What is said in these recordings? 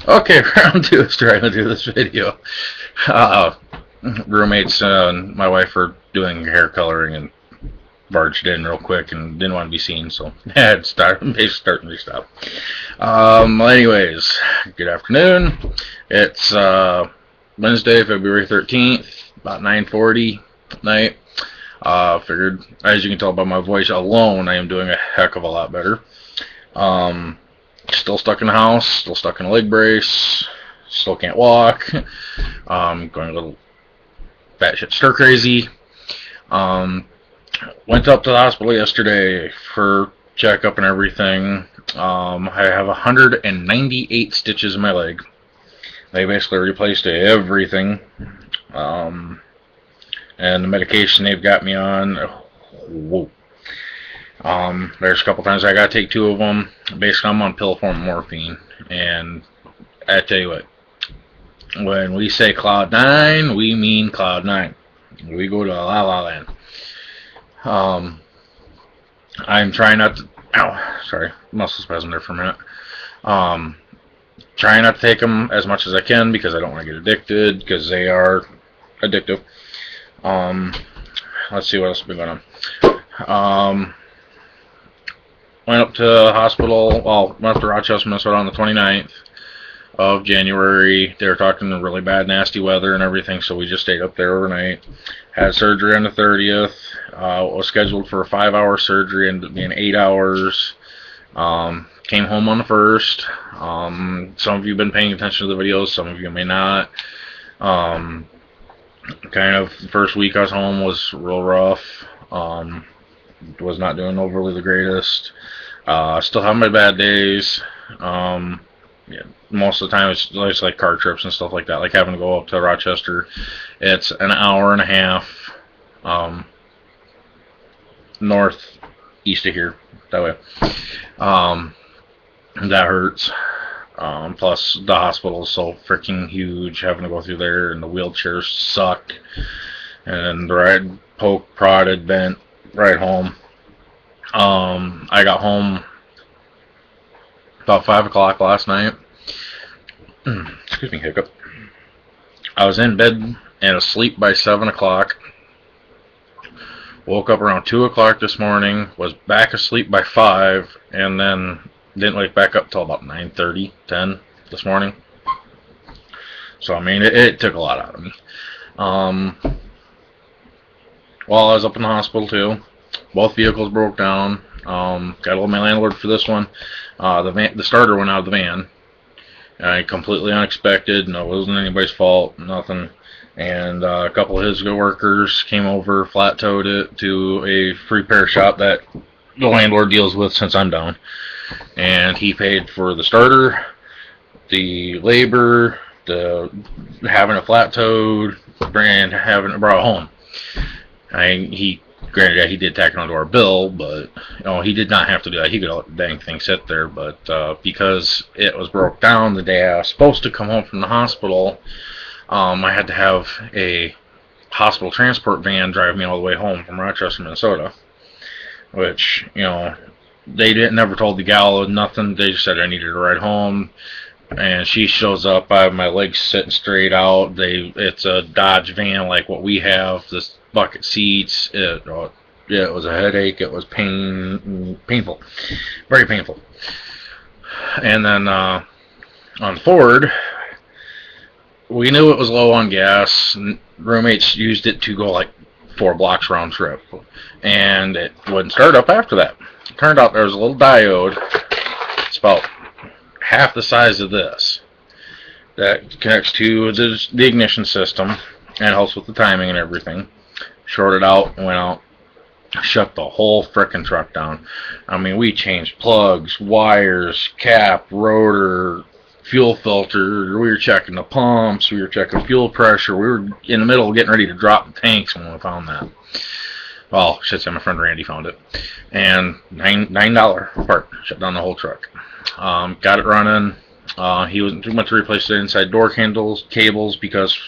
Okay, round two is trying to do this video. Uh, Roommates and my wife were doing hair coloring and barged in real quick and didn't want to be seen, so had to start and restop. Anyways, good afternoon. It's Wednesday, February 13th, about 9:40 at night. Figured, as you can tell by my voice alone, I am doing a heck of a lot better. Um, Still stuck in the house, still stuck in a leg brace, still can't walk. Going a little batshit stir crazy. Um, Went up to the hospital yesterday for checkup and everything. I have 198 stitches in my leg. They basically replaced everything. Um, and the medication they've got me on, whoa. There's a couple times I gotta take two of them. Basically, I'm on pill form morphine, and I tell you what, when we say cloud nine, we mean cloud nine. We go to la la land. I'm trying not to. Ow, sorry, muscle spasm there for a minute. Um, Trying not to take them as much as I can because I don't want to get addicted because they are addictive. Um, let's see what else has been going on. Went up to the hospital. Well, went up to Rochester, Minnesota on the 29th of January. They were talking really bad, nasty weather and everything, so we just stayed up there overnight. Had surgery on the 30th. Was scheduled for a 5-hour surgery, ended up being 8 hours. Came home on the 1st. Some of you have been paying attention to the videos, some of you may not. Kind of the first week I was home was real rough. Was not doing overly the greatest. Still have my bad days. Yeah, most of the time it's like car trips and stuff like that, like having to go up to Rochester. It's an hour and a half northeast of here, that way. That hurts. Plus the hospital is so freaking huge, having to go through there, and the wheelchairs suck. And the ride poked, prodded, bent right home. I got home about 5 o'clock last night. Excuse me, hiccup. I was in bed and asleep by 7 o'clock. Woke up around 2 o'clock this morning, was back asleep by 5, and then didn't wake back up till about 9:30, 10 this morning. So, I mean, it took a lot out of me. While I was up in the hospital, too, both vehicles broke down. Got to love my landlord for this one. The starter went out of the van. Completely unexpected. No, it wasn't anybody's fault. Nothing. And a couple of his good workers came over, flat-towed it to a repair shop that the landlord deals with since I'm down. And he paid for the starter, the labor, the having it flat-towed, and having it brought home. Granted, he did tack it onto our bill, but he did not have to do that. He could let the dang thing sit there, but because it was broke down the day I was supposed to come home from the hospital, I had to have a hospital transport van drive me all the way home from Rochester, Minnesota. Which, they never told the gal nothing. They just said I needed a ride home. And she shows up. I have my legs sitting straight out. It's a Dodge van like what we have. This bucket seats. It was a headache. It was painful, very painful. And then on Ford, we knew it was low on gas. Roommates used it to go like 4 blocks round trip, and it wouldn't start up after that. It turned out there was a little diode. It's about half the size of this that connects to the ignition system and helps with the timing and everything. Shorted out, went out, shut the whole frickin' truck down. I mean, we changed plugs, wires, cap, rotor, fuel filter. We were checking the pumps. We were checking fuel pressure. We were in the middle of getting ready to drop the tanks when we found that. Well, shit, my friend Randy found it. And $9 part. Shut down the whole truck. Got it running. He went to replace the inside door handles, cables, because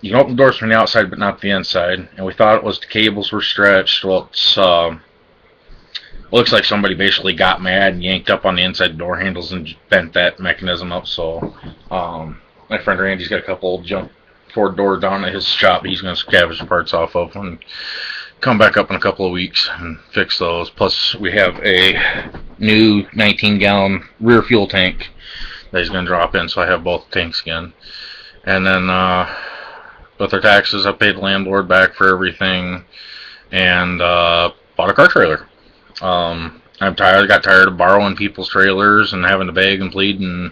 you can open the doors from the outside but not the inside. And we thought it was the cables were stretched. Well, it's looks like somebody basically got mad and yanked up on the inside door handles and bent that mechanism up. So my friend Randy's got a couple junk Ford doors down at his shop he's going to scavenge the parts off of and come back up in a couple of weeks and fix those. Plus we have a new 19-gallon rear fuel tank that he's going to drop in, so I have both tanks again. And then with our taxes, I paid the landlord back for everything and bought a car trailer. I'm tired. I got tired of borrowing people's trailers and having to beg and plead and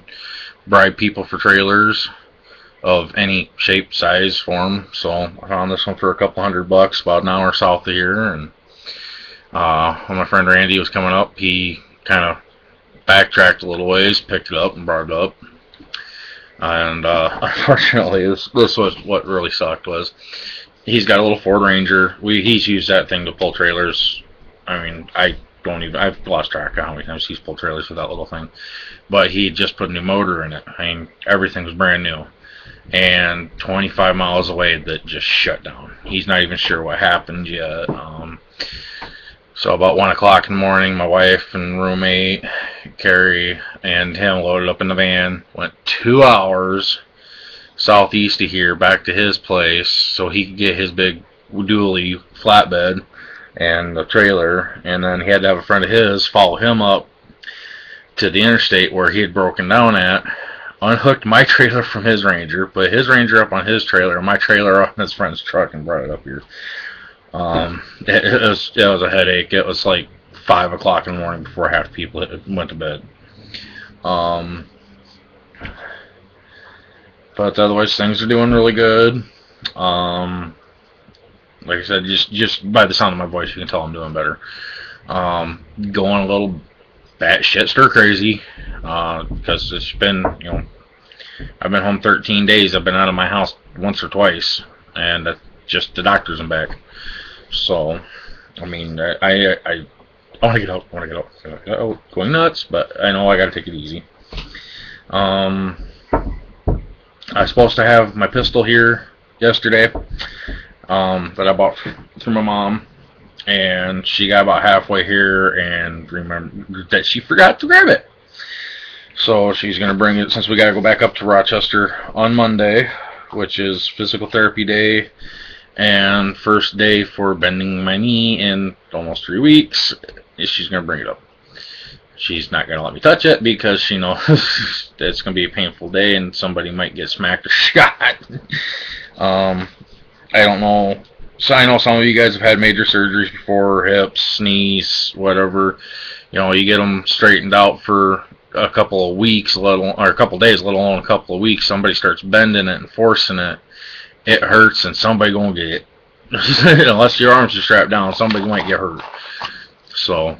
bribe people for trailers of any shape, size, form. So I found this one for a couple $100, about an hour south of here. And when my friend Randy was coming up, he kind of backtracked a little ways, picked it up, and brought it up. And unfortunately, this was what really sucked. Was he's got a little Ford Ranger. He's used that thing to pull trailers. I mean, I've lost track of how many times he's pulled trailers with that little thing. But he just put a new motor in it. I mean, everything was brand new. And 25 miles away, that just shut down. He's not even sure what happened yet. So about 1 o'clock in the morning, my wife and roommate, Carrie, and him loaded up in the van, went 2 hours southeast of here back to his place so he could get his big dually flatbed and the trailer, and then he had to have a friend of his follow him up to the interstate where he had broken down at, unhooked my trailer from his Ranger, put his Ranger up on his trailer, and my trailer on his friend's truck, and brought it up here. It was a headache. It was like 5 o'clock in the morning before half the people went to bed. But otherwise, things are doing really good. Like I said, just by the sound of my voice, you can tell I'm doing better. Going a little batshit stir crazy because it's been, I've been home 13 days. I've been out of my house once or twice, and that's just the doctors and back. So, I mean, I want to get out. Going nuts, but I know I got to take it easy. I was supposed to have my pistol here yesterday that I bought from my mom, and she got about halfway here and remembered that she forgot to grab it. So she's going to bring it, since we got to go back up to Rochester on Monday, which is physical therapy day and first day for bending my knee in almost 3 weeks. She's going to bring it up. She's not going to let me touch it because she knows it's going to be a painful day and somebody might get smacked or shot. I don't know. So I know some of you guys have had major surgeries before, hips, knees, whatever. You get them straightened out for a couple of weeks, or a couple of days, let alone a couple of weeks. Somebody starts bending it and forcing it. It hurts, and somebody gonna get it. Unless your arms are strapped down, somebody might get hurt. So,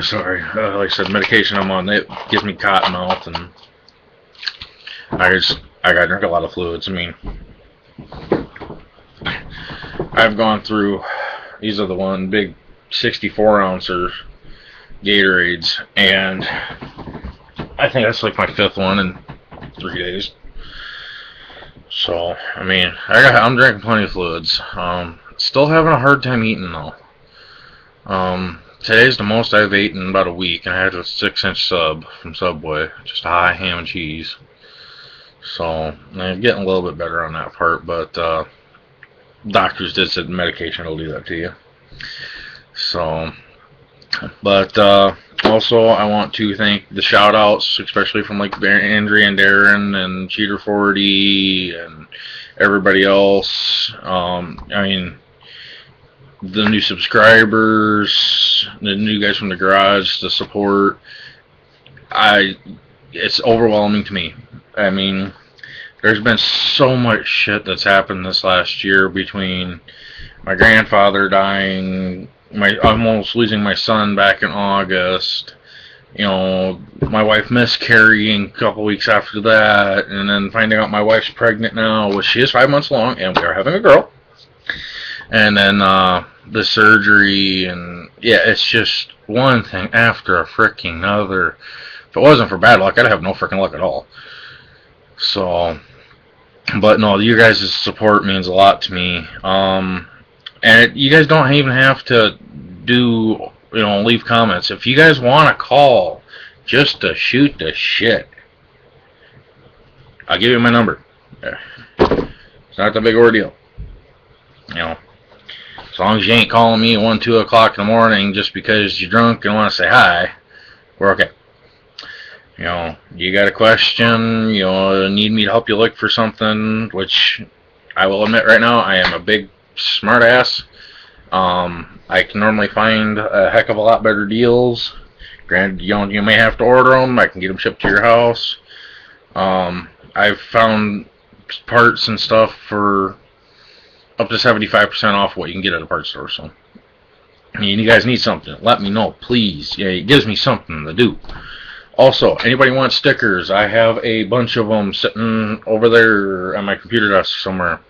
sorry. Like I said, medication I'm on, it gives me cotton mouth, and I gotta drink a lot of fluids. I mean, I've gone through. These are the one big 64-ouncer Gatorades, and I think that's like my 5th one in 3 days. So, I mean, I'm drinking plenty of fluids. Still having a hard time eating, though. Today's the most I've eaten in about a week, and I had a 6-inch sub from Subway. Just a high ham and cheese. So, I'm getting a little bit better on that part, but doctors did say the medication will do that to you. So, but also I want to thank the shout outs, especially from like Andrea and Darren and Cheater 40 and everybody else. I mean, the new subscribers, the new guys from the garage, the support. It's overwhelming to me. I mean, there's been so much shit that's happened this last year, between my grandfather dying, almost losing my son back in August, my wife miscarrying a couple weeks after that, and then finding out my wife's pregnant now, which she is 5 months along, and we are having a girl. And then the surgery, and yeah, it's just one thing after a freaking another. If it wasn't for bad luck, I'd have no freaking luck at all. So, but no, you guys' support means a lot to me. And you guys don't even have to leave comments. If you guys want to call just to shoot the shit, I'll give you my number. It's not the big ordeal. As long as you ain't calling me at 1, 2 o'clock in the morning just because you're drunk and want to say hi, we're okay. You got a question, need me to help you look for something, which I will admit right now, I am a big smart ass. I can normally find a heck of a lot better deals. Granted, you may have to order them. I can get them shipped to your house. I've found parts and stuff for up to 75% off what you can get at a parts store. So, you guys need something, let me know, please. Yeah, it gives me something to do. Also, anybody wants stickers? I have a bunch of them sitting over there on my computer desk somewhere.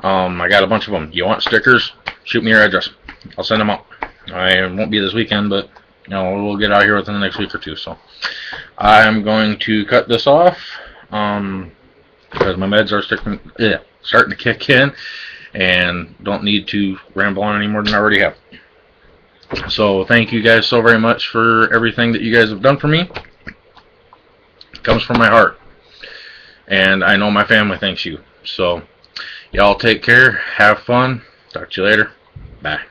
I got a bunch of them. You want stickers? Shoot me your address. I'll send them out. I won't be this weekend, but we'll get out here within the next week or two. So I'm going to cut this off because my meds are starting to kick in, and don't need to ramble on any more than I already have. So thank you guys so very much for everything that you guys have done for me. It comes from my heart, and I know my family thanks you. So y'all take care, have fun, talk to you later, bye.